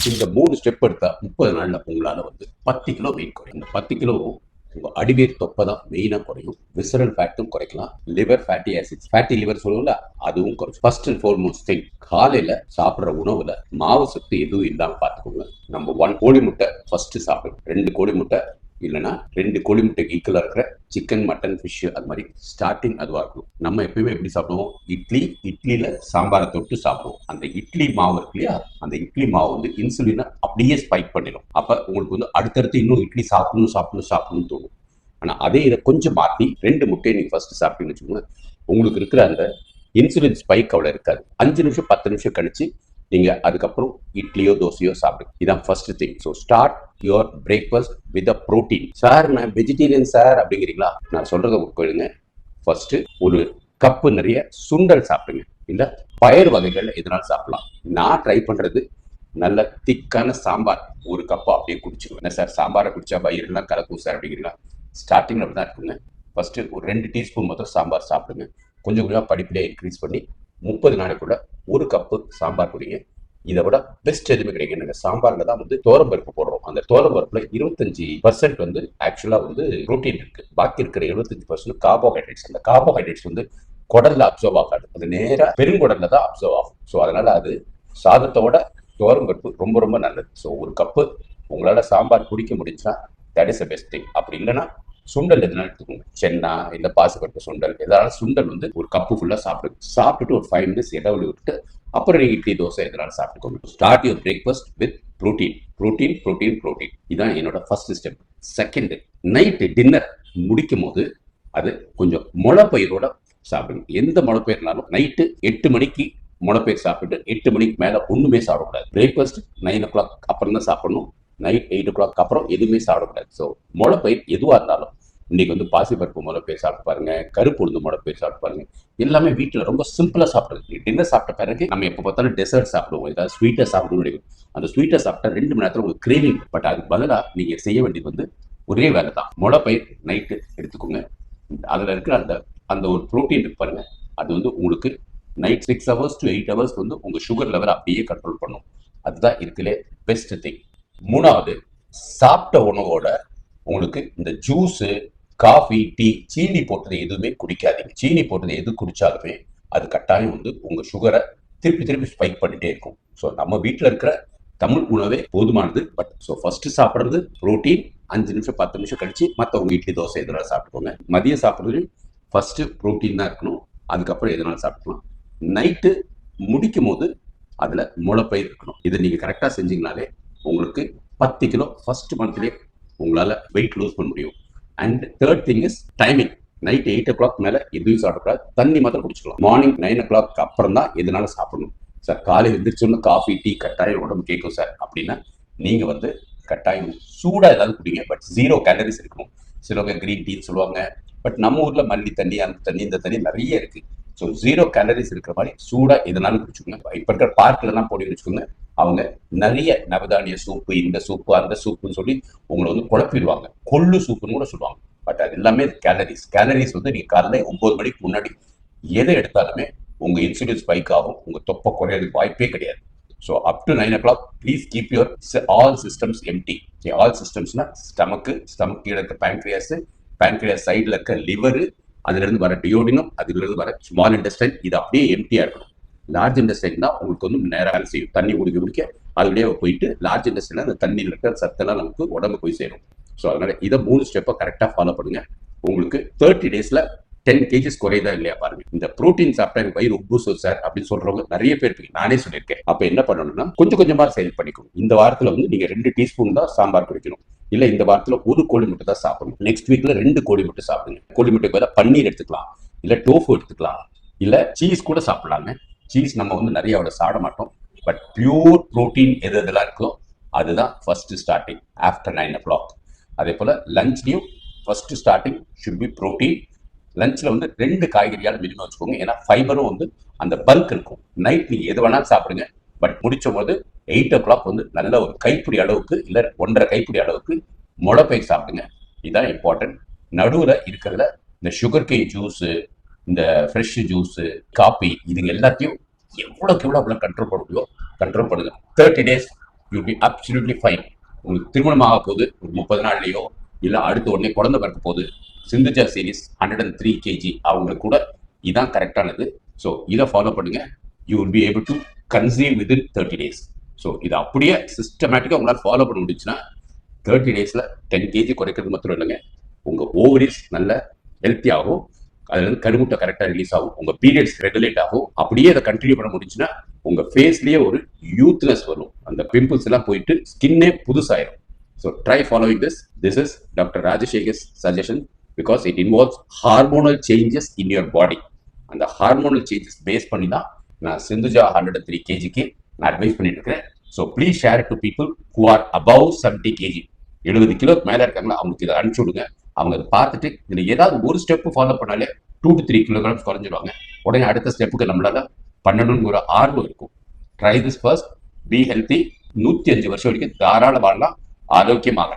இந்த 3 ஸ்டெப் எடுத்தா 30 நாள்ல உங்களால 10 கிலோ வெயிட் குறையும். இந்த 10 கிலோ உங்க அடிவேர் தொப்பை தான் மெயினா குறையும். விசரல் ஃபேட்டும் குறைக்கலாம். Liver fatty acids, fatty liver சொல்லுவோம்ல, அதுவும் குறையும். ஃபர்ஸ்ட் அண்ட் ஃபார்மோஸ்ட் திங், காலையில சாப்பிடுற உணவுல மாவு சத்து எதுவும் இல்லாம பாத்துக்கோங்க. நம்பர் 1, கோழி முட்டை ஃபர்ஸ்ட் சாப்பிடுங்க. 2 கோழி முட்டை இல்லைன்னா 2 கோழி முட்டைக்கு ஈக்குவலா இருக்கிற சிக்கன், மட்டன், ஃபிஷ், அது மாதிரி ஸ்டார்டிங் அதுவா இருக்கும். நம்ம எப்பயுமே எப்படி சாப்பிடுவோம்? இட்லியில சாம்பாரை தொட்டு சாப்பிடுவோம். அந்த இட்லி மாவு இருக்கு இல்லையா, அந்த இட்லி மாவு இன்சுலினை அப்படியே ஸ்பைக் பண்ணிடும். அப்ப உங்களுக்கு அடுத்தடுத்து இன்னும் இட்லி சாப்பிடணும்னு தோணும். ஆனா அதே இதை கொஞ்சம் மாத்தி 2 முட்டையை நீங்க ஃபர்ஸ்ட் சாப்பிட்டீங்கன்னு வச்சுக்கோங்க, உங்களுக்கு இருக்கிற அந்த இன்சுலின் ஸ்பைக் அவ்வளவு இருக்காது. 5 நிமிஷம் 10 நிமிஷம் கழிச்சு நீங்க அதுக்கப்புறம் இட்லியோ தோசையோ சாப்பிடுங்க. இதான் first thing. So start your breakfast with a protein. Sir நான் வெஜிடேரியன் சார் அப்படிங்கிறீங்களா? நான் சொல்றதை கேளுங்க. ஃபர்ஸ்ட் ஒரு கப்பு நிறைய சுண்டல் சாப்பிடுங்க, இல்ல பயிர் வகைகள் எதனாலும் சாப்பிடலாம். நான் ட்ரை பண்றது நல்ல திக்கான சாம்பார் ஒரு கப்பு அப்படியே குடிச்சிருவேன். என்ன சார் சாம்பாரை குடிச்சா வயிறுலாம் கலக்கும் சார் அப்படிங்கிறீங்களா? ஸ்டார்டிங் அப்படிதான் இருக்குங்க. ஃபர்ஸ்ட் ஒரு 2 டீஸ்பூன் மட்டும் சாம்பார் சாப்பிடுங்க. கொஞ்சம் கொஞ்சம் படிப்படியாக இன்க்ரீஸ் பண்ணி 30 நாளைக்குள்ள ஒரு கப்பு சாம்பார் குடிங்க. இதை விட பெஸ்ட் எதுவுமே கிடைக்கும். நாங்கள் சாம்பார்ல தான் தோரம் பருப்பு போடுறோம். அந்த தோரம் பருப்புல 25% ஆக்சுவலா புரோட்டீன் இருக்கு. பாக்கி இருக்கிற 75% கார்போஹைட்ரேட்ஸ். அந்த கார்போஹைட்ரேட்ஸ் குடல்ல அப்சர்வ் ஆகாது, அது நேரா பெருங்குடல்ல தான் அப்சர்வ் ஆகும். ஸோ அதனால அது சாதத்தோட தோரம் பருப்பு ரொம்ப ரொம்ப நல்லது. ஸோ ஒரு கப்பு உங்களால சாம்பார் குடிக்க முடிஞ்சா that is a best thing. அப்படி இல்லைன்னா சுண்டல் எதுனாலும் எடுத்துக்கோங்க. சென்னா இல்ல பாசிப்பருப்பு சுண்டல், எதாவது சுண்டல் ஒரு கப்பு ஃபுல்லா சாப்பிடுங்க. சாப்பிட்டுட்டு ஒரு 5 மினிட்ஸ் இடைவெளி விட்டு அப்புறம் நீங்க இட்லி தோசை எதனாலும் சாப்பிட்டுக்கோங்க. Start your breakfast with protein protein protein protein. இதான் என்னோட first step. Second, night dinner முடிக்கும் போது அது கொஞ்சம் முளைப்பயிரோட சாப்பிடுங்க. எந்த முளைப்பயிர்னாலும் நைட்டு 8 மணிக்கு முளைப்பயிர் சாப்பிட்டு 8 மணிக்கு மேல ஒண்ணுமே சாப்பிடக்கூடாது. பிரேக்ஃபாஸ்ட் 9 o'clock அப்புறம் தான் சாப்பிடணும். நைட் 8 o'clock அப்புறம் எதுவுமே சாப்பிடக்கூடாது. ஸோ முளைப்பயிர் எதுவா இருந்தாலும் இன்னைக்கு பாசிப்பருப்பு முளைப்பயிர் சாப்பிட்டு பாருங்க, கருப்பு உளுந்து முளைப்பயிர் சாப்பிட்டு பாருங்க. எல்லாமே வீட்டுல ரொம்ப சிம்பிளா சாப்பிடுறது. டின்னர் சாப்பிட்ட பிறகு நம்ம எப்ப பார்த்தாலும் டெசர்ட் சாப்பிடுவோம், ஏதாவது ஸ்வீட்டா சாப்பிடணும். அந்த ஸ்வீட்டை சாப்பிட்டா 2 மணி நேரத்துல உங்களுக்கு கிரேவிங். பட் அதுக்கு பதிலாக நீங்க செய்ய வேண்டியது ஒரே வேலை தான். முளைப்பயிர் நைட்டு எடுத்துக்கோங்க. அதுல இருக்கிற அந்த ஒரு ப்ரோட்டீன் இருக்கு பாருங்க, அது உங்களுக்கு நைட் 6 hours to 8 hours உங்க சுகர் லெவல் அப்படியே கண்ட்ரோல் பண்ணும். அதுதான் இருக்குல்லே பெஸ்ட் திங். 3வது, சாப்பிட்ட உணவோட உங்களுக்கு இந்த ஜூஸ், காஃபி, டீ, சீனி போட்டது எதுவுமே குடிக்காதீங்க. சீனி போட்டது எது குடிச்சாலுமே அது கட்டாயம் உங்க சுகரை திருப்பி ஸ்பைக் பண்ணிட்டே இருக்கும். ஸோ நம்ம வீட்டில் இருக்கிற தமிழ் உணவே போதுமானது. பட் ஸோ ஃபர்ஸ்ட் சாப்பிட்றது ப்ரோட்டீன், 5 நிமிஷம் 10 நிமிஷம் கழிச்சு மற்றவங்க இட்லி தோசை எதனாலும் சாப்பிட்டுக்கோங்க. மதியம் சாப்பிட்றது ஃபர்ஸ்ட் ப்ரோட்டீன் தான் இருக்கணும், அதுக்கப்புறம் எதனாலும் சாப்பிட்டுக்கலாம். நைட்டு முடிக்கும் போது அதுல முளைப்பயிர் இருக்கணும். இதை நீங்க கரெக்டா செஞ்சீங்கனாலே உங்களுக்கு 10 கிலோ ஃபர்ஸ்ட் மந்த்லேயே உங்களால வெயிட் லூஸ் பண்ண முடியும். And third thing is timing. Night 8 o'clock மேல எதுவும் சாப்பிடக்கூடாது, தண்ணி மாத்திரம் குடிச்சுக்கலாம். மார்னிங் 9 o'clock அப்புறம் தான் எதனால சாப்பிடணும். சார் காலையில் எந்திரிச்சோன்னு காஃபி டீ கட்டாயம் உடம்பு கேட்கும் சார் அப்படின்னா நீங்க கட்டாயம் சூடா ஏதாவது குடிங்க. பட் 0 கேலரிஸ் இருக்கணும். சிலவங்க கிரீன் டீன்னு சொல்லுவாங்க. பட் நம்ம ஊர்ல மல்லி தண்ணி, அந்த தண்ணி, இந்த தண்ணி நிறைய இருக்கு. ஸோ 0 கேலரிஸ் இருக்கிற மாதிரி சூடா எதனாலும் குடிச்சுக்கோங்க. இப்ப இருக்கிற பார்க்ல எல்லாம் போடி வச்சுக்கோங்க, அவங்க நிறைய நவதானிய சூப்பு, இந்த சூப்பு, அந்த சூப்புன்னு சொல்லி உங்களை குழப்பிடுவாங்க. கொள்ளு சூப்புன்னு கூட சொல்லுவாங்க. பட் அது எல்லாமே கேலரிஸ் நீங்க காலையில 9 மணிக்கு முன்னாடி எதை எடுத்தாலுமே உங்க இன்சுலின் ஸ்பைக் ஆகும், உங்க தொப்பை குறையறதுக்கு வாய்ப்பே கிடையாது. So up to 9 o'clock please keep your all systems empty. All சிஸ்டம்ஸ்னா ஸ்டமக் கீழே இருக்க பேங்க்ரியாஸ் சைட்ல இருக்க லிவர், அதுல இருந்து வர டியோடினம், அதுல இருந்து வர ஸ்மால் இன்டெஸ்டைன், இது அப்படியே எம்டியா இருக்கணும். லார்ஜ் இன்டெஸ்டைன் தான் உங்களுக்கு நேரம் செய்யும். தண்ணி குடிக்க அதுலயே போயிட்டு லார்ஜ் இன்டெஸ்டைன்ல அந்த தண்ணியில் இருக்கிற சத்தெல்லாம் நமக்கு உடம்பு போய் சேரும். ஸோ அதனால இதை 3 ஸ்டெப்பை கரெக்டா ஃபாலோ பண்ணுங்க. உங்களுக்கு 30 daysல 10 kgs குறையதா இல்லையா பாருங்க. இந்த புரோட்டீன் சாப்பிட்டா எனக்கு வயிறு உப்புசம் சார் அப்படின்னு சொல்றவங்க நிறைய பேர் இருக்கு. நானே சொல்லியிருக்கேன். அப்ப என்ன பண்ணணும்னா கொஞ்சம் கொஞ்சமா செயல் பண்ணிக்கணும். இந்த வாரத்துல நீங்க 2 டீஸ்பூன் தான் சாம்பார் குடிக்கணும். இல்ல இந்த வாரத்துல ஒரு கோழி முட்டை தான் சாப்பிடணும். நெக்ஸ்ட் வீக்ல 2 கோழி முட்டை சாப்பிடுங்க. கோழி முட்டை பதிலா பன்னீர் எடுத்துக்கலாம், இல்ல டோஃபு எடுத்துக்கலாம், இல்ல சீஸ் கூட சாப்பிடலாங்க. சீஸ் நம்ம நிறைய அவ்வளவு சாப்பிட மாட்டோம். பட் பியூர் புரோட்டீன் எதெல்லாம் இருக்கோ அதுதான் ஃபர்ஸ்ட் ஸ்டார்டிங் ஆஃப்டர் 9 o'clock. அதே போல லஞ்ச்லயும் first starting should be protein. லஞ்ச்ல 2 காய்கறியால் மினிமம் வச்சுக்கோங்க. ஏன்னா ஃபைபரும் அந்த பல்க் இருக்கும். நைட் நீங்க எது வேணாலும் சாப்பிடுங்க. பட் முடிச்ச போது 8 o'clock நல்ல ஒரு கைப்பிடி அளவுக்கு இல்ல 1.5 கைப்பிடி அளவுக்கு முளைப்பயிர் சாப்பிடுங்க. இதுதான் இம்பார்ட்டன்ட். நடுவுல இருக்கிறதுல இந்த சுகர் கேன் ஜூஸ், இந்த ஃப்ரெஷ் ஜூஸ், காபி, இதுங்க எல்லாத்தையும் எவ்வளவு கண்ட்ரோல் பண்ண முடியும் கண்ட்ரோல் பண்ணுங்க. 30 days you B absolutely fine. உங்களுக்கு திருமணம் ஆக போது ஒரு 30 நாள்லயோ இல்லை அடுத்த உடனே குழந்தை பிறக்க போது சிந்துஜா சீரிஸ் 103 kg அவங்களுக்கு கூட இதான் கரெக்டானது. ஸோ இதை ஃபாலோ பண்ணுங்க. You will be able to conceive within 30 days. So இதை அப்படியே சிஸ்டமேட்டிக்காக உங்களால் ஃபாலோ பண்ண முடிஞ்சுன்னா 30 daysல 10 kg குறைக்கிறது மாத்திரம் இல்லைங்க, உங்கள் ஓவரிஸ் நல்ல ஹெல்த்தி ஆகும், அதுல இருந்து கருமுட்டை கரெக்டாக ரிலீஸ் ஆகும், உங்கள் பீரியட்ஸ் ரெகுலேட் ஆகும். அப்படியே அதை கண்டினியூ பண்ண முடிஞ்சுன்னா உங்கள் ஃபேஸ்லேயே ஒரு யூத்னஸ் வரும், அந்த பிம்பிள்ஸ் எல்லாம் போயிட்டு ஸ்கின்னே புதுசாயிரும். So try following this. This is doctor Rajasekhar's suggestion because it involves hormonal changes in your body. அந்த ஹார்மோனல் சேஞ்சஸ் பேஸ் பண்ணி தான் நான் சிந்துஜா 103 kgக்கு நான் அட்வைஸ் பண்ணிட்டு இருக்கிறேன். So please share it to people who are above 70 kg. 70 கிலோக்கு மேலே இருக்காங்களா அவங்களுக்கு இதை அனுப்பிச்சு விடுங்க. அவங்க அதை பார்த்துட்டு இதில் ஏதாவது ஒரு ஸ்டெப்பு ஃபாலோ பண்ணாலே 2 to 3 kilograms குறைஞ்சிடுவாங்க. உடனே அடுத்த ஸ்டெப்புக்கு நம்மளால பண்ணணும்னு ஒரு ஆர்வம் இருக்கும். Try this first, be healthy. 105 வருஷம் வரைக்கும் தாராள வாழலாம், ஆரோக்கியமாக.